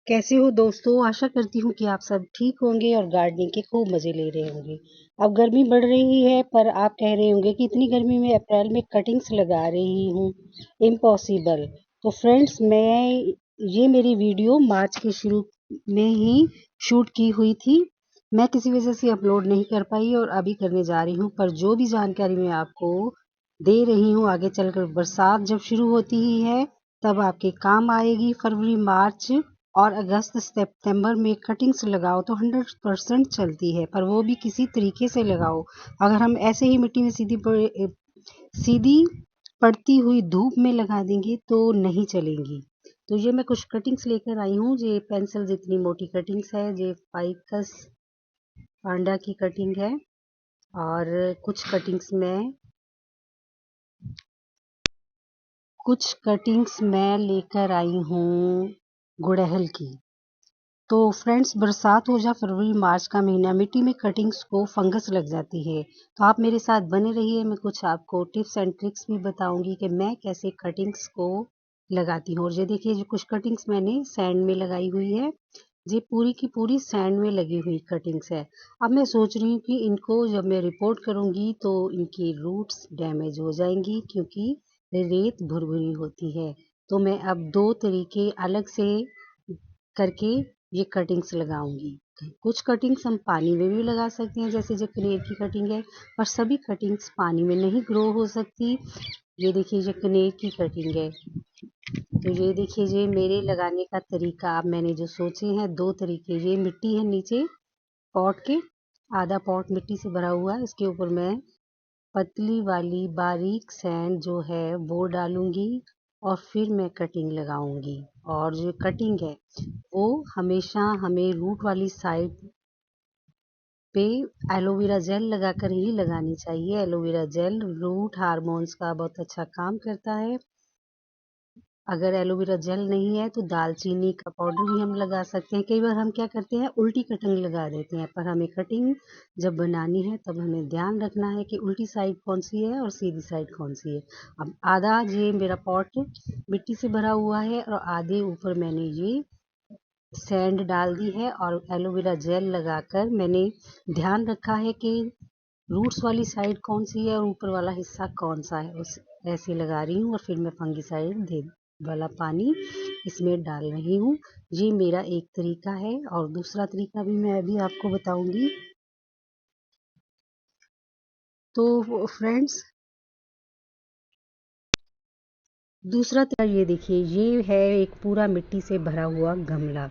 कैसे हो दोस्तों। आशा करती हूँ कि आप सब ठीक होंगे और गार्डनिंग के खूब मज़े ले रहे होंगे। अब गर्मी बढ़ रही है पर आप कह रहे होंगे कि इतनी गर्मी में अप्रैल में कटिंग्स लगा रही हूँ, इम्पॉसिबल। तो फ्रेंड्स, मैं ये मेरी वीडियो मार्च के शुरू में ही शूट की हुई थी। मैं किसी वजह से अपलोड नहीं कर पाई और अभी करने जा रही हूँ। पर जो भी जानकारी मैं आपको दे रही हूँ आगे चलकर बरसात जब शुरू होती ही है तब आपके काम आएगी। फरवरी, मार्च और अगस्त सितंबर में कटिंग्स लगाओ तो 100% चलती है, पर वो भी किसी तरीके से लगाओ। अगर हम ऐसे ही मिट्टी में सीधी पड़ती हुई धूप में लगा देंगे तो नहीं चलेंगी। तो ये मैं कुछ कटिंग्स लेकर आई हूँ। ये पेंसिल जितनी मोटी कटिंग्स है, ये फाइकस पांडा की कटिंग है। और कुछ कटिंग्स मैं लेकर आई हूँ गुड़हल की। तो फ्रेंड्स, बरसात हो या फरवरी मार्च का महीना, मिट्टी में कटिंग्स को फंगस लग जाती है। तो आप मेरे साथ बने रहिए। मैं कुछ आपको टिप्स एंड ट्रिक्स भी बताऊंगी कि मैं कैसे कटिंग्स को लगाती हूँ। और ये देखिए, जो कुछ कटिंग्स मैंने सैंड में लगाई हुई है, ये पूरी की पूरी सैंड में लगी हुई कटिंग्स है। अब मैं सोच रही हूँ कि इनको जब मैं रिपोर्ट करूँगी तो इनकी रूट्स डैमेज हो जाएंगी, क्योंकि रेत भुरभुरी होती है। तो मैं अब दो तरीके अलग से करके ये कटिंग्स लगाऊंगी। कुछ कटिंग्स हम पानी में भी लगा सकते हैं, जैसे जो कनेर की कटिंग है, पर सभी कटिंग्स पानी में नहीं ग्रो हो सकती। ये देखिए, ये कनेर की कटिंग है। तो ये देखिए, ये मेरे लगाने का तरीका। अब मैंने जो सोचे हैं दो तरीके। ये मिट्टी है नीचे पॉट के, आधा पॉट मिट्टी से भरा हुआ है। इसके ऊपर मैं पतली वाली बारीक सैंड जो है वो डालूंगी और फिर मैं कटिंग लगाऊंगी। और जो कटिंग है वो हमेशा हमें रूट वाली साइड पे एलोवेरा जेल लगाकर ही लगानी चाहिए। एलोवेरा जेल रूट हार्मोन्स का बहुत अच्छा काम करता है। अगर एलोवेरा जेल नहीं है तो दालचीनी का पाउडर भी हम लगा सकते हैं। कई बार हम क्या करते हैं, उल्टी कटिंग लगा देते हैं। पर हमें कटिंग जब बनानी है तब हमें ध्यान रखना है कि उल्टी साइड कौन सी है और सीधी साइड कौन सी है। अब आधा ये मेरा पॉट मिट्टी से भरा हुआ है और आधे ऊपर मैंने ये सैंड डाल दी है और एलोवेरा जेल लगाकर मैंने ध्यान रखा है कि रूट्स वाली साइड कौन सी है और ऊपर वाला हिस्सा कौन सा है, उस ऐसे लगा रही हूँ। और फिर मैं फंगिसाइड दे वाला पानी इसमें डाल रही हूँ। ये मेरा एक तरीका है और दूसरा तरीका भी मैं अभी आपको बताऊंगी। तो फ्रेंड्स, दूसरा तरीका ये देखिए, ये है एक पूरा मिट्टी से भरा हुआ गमला।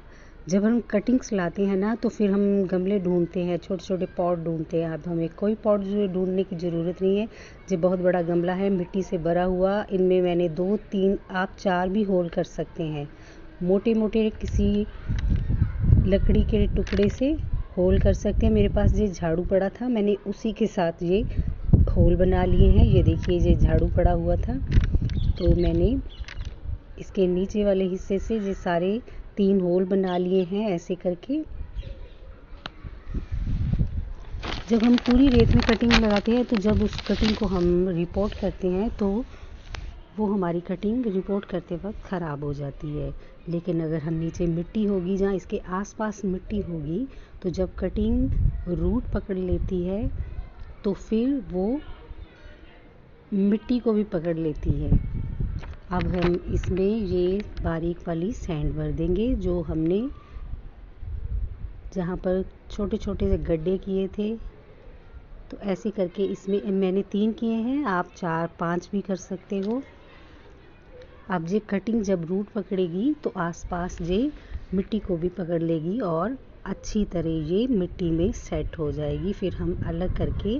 जब हम कटिंग्स लाते हैं ना तो फिर हम गमले ढूंढते हैं, छोटे छोटे पॉट ढूंढते हैं। अब हमें कोई पॉट जो ढूंढने की ज़रूरत नहीं है। ये बहुत बड़ा गमला है मिट्टी से भरा हुआ। इनमें मैंने 2-3, आप 4 भी होल कर सकते हैं। मोटे मोटे किसी लकड़ी के टुकड़े से होल कर सकते हैं। मेरे पास ये झाड़ू पड़ा था, मैंने उसी के साथ ये होल बना लिए हैं। ये देखिए, ये झाड़ू पड़ा हुआ था तो मैंने इसके नीचे वाले हिस्से से ये सारे 3 होल बना लिए हैं ऐसे करके। जब हम पूरी रेत में कटिंग लगाते हैं तो जब उस कटिंग को हम रिपोर्ट करते हैं तो वो हमारी कटिंग रिपोर्ट करते वक्त ख़राब हो जाती है। लेकिन अगर हम नीचे मिट्टी होगी, जहाँ इसके आसपास मिट्टी होगी, तो जब कटिंग रूट पकड़ लेती है तो फिर वो मिट्टी को भी पकड़ लेती है। अब हम इसमें ये बारीक वाली सैंड भर देंगे जो हमने जहाँ पर छोटे छोटे से गड्ढे किए थे। तो ऐसे करके इसमें मैंने 3 किए हैं, आप 4-5 भी कर सकते हो। अब ये कटिंग जब रूट पकड़ेगी तो आसपास ये मिट्टी को भी पकड़ लेगी और अच्छी तरह ये मिट्टी में सेट हो जाएगी। फिर हम अलग करके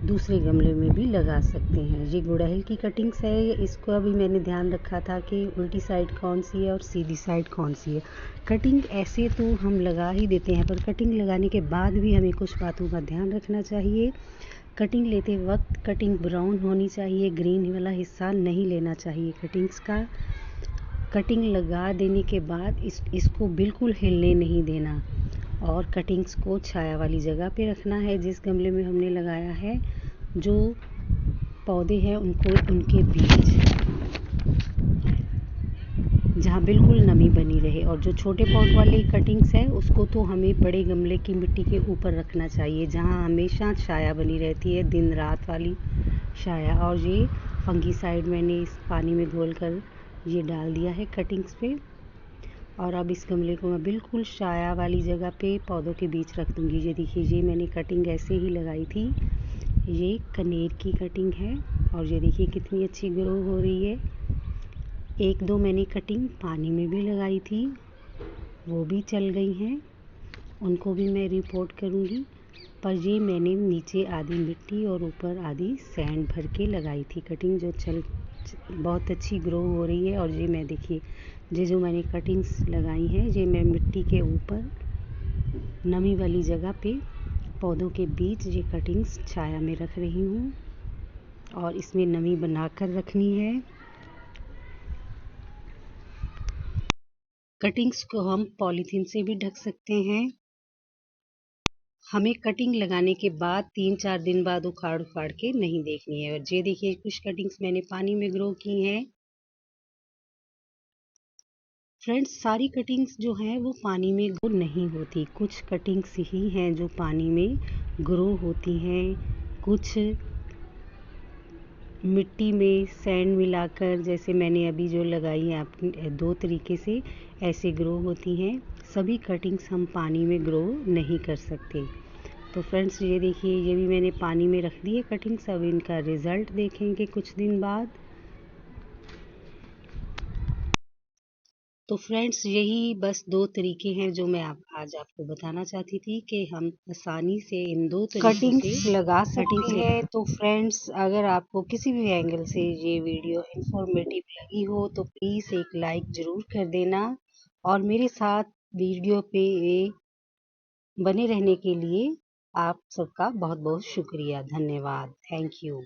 दूसरे गमले में भी लगा सकते हैं। ये गुड़हल की कटिंग्स है, इसको अभी मैंने ध्यान रखा था कि उल्टी साइड कौन सी है और सीधी साइड कौन सी है। कटिंग ऐसे तो हम लगा ही देते हैं, पर कटिंग लगाने के बाद भी हमें कुछ बातों का ध्यान रखना चाहिए। कटिंग लेते वक्त कटिंग ब्राउन होनी चाहिए, ग्रीन वाला हिस्सा नहीं लेना चाहिए कटिंग्स का। कटिंग लगा देने के बाद इसको बिल्कुल हिलने नहीं देना और कटिंग्स को छाया वाली जगह पे रखना है। जिस गमले में हमने लगाया है, जो पौधे हैं उनको उनके बीच जहाँ बिल्कुल नमी बनी रहे। और जो छोटे पॉट वाली कटिंग्स है उसको तो हमें बड़े गमले की मिट्टी के ऊपर रखना चाहिए, जहाँ हमेशा छाया बनी रहती है, दिन रात वाली छाया। और ये फंगीसाइड मैंने इस पानी में घोलकर ये डाल दिया है कटिंग्स पे। और अब इस गमले को मैं बिल्कुल छाया वाली जगह पे पौधों के बीच रख दूँगी। ये देखिए, ये मैंने कटिंग ऐसे ही लगाई थी। ये कनेर की कटिंग है और ये देखिए कितनी अच्छी ग्रो हो रही है। एक दो मैंने कटिंग पानी में भी लगाई थी, वो भी चल गई हैं, उनको भी मैं रिपोर्ट करूँगी। पर ये मैंने नीचे आधी मिट्टी और ऊपर आधी सैंड भर के लगाई थी कटिंग, जो बहुत अच्छी ग्रो हो रही है। और ये मैं देखिए, ये जो मैंने कटिंग्स लगाई हैं, ये मैं मिट्टी के ऊपर नमी वाली जगह पे पौधों के बीच ये कटिंग्स छाया में रख रही हूँ। और इसमें नमी बनाकर रखनी है। कटिंग्स को हम पॉलीथीन से भी ढक सकते हैं। हमें कटिंग लगाने के बाद 3-4 दिन बाद उखाड़ उखाड़ के नहीं देखनी है। और ये देखिए, कुछ कटिंग्स मैंने पानी में ग्रो की हैं। फ्रेंड्स, सारी कटिंग्स जो हैं वो पानी में ग्रो नहीं होती। कुछ कटिंग्स ही हैं जो पानी में ग्रो होती हैं। कुछ मिट्टी में सैंड मिलाकर, जैसे मैंने अभी जो लगाई है आप, 2 तरीके से ऐसे ग्रो होती हैं। सभी कटिंग्स हम पानी में ग्रो नहीं कर सकते। तो फ्रेंड्स, ये देखिए, ये भी मैंने पानी में रख दी है कटिंग्स। अब इनका रिज़ल्ट देखेंगे कुछ दिन बाद। तो फ्रेंड्स, यही बस 2 तरीके हैं जो मैं आज आपको बताना चाहती थी कि हम आसानी से इन 2 तरीकों से कटिंग्स लगा सकते हैं। तो फ्रेंड्स, अगर आपको किसी भी एंगल से ये वीडियो इंफॉर्मेटिव लगी हो तो प्लीज़ एक लाइक ज़रूर कर देना। और मेरे साथ वीडियो पे बने रहने के लिए आप सबका बहुत बहुत शुक्रिया, धन्यवाद, थैंक यू।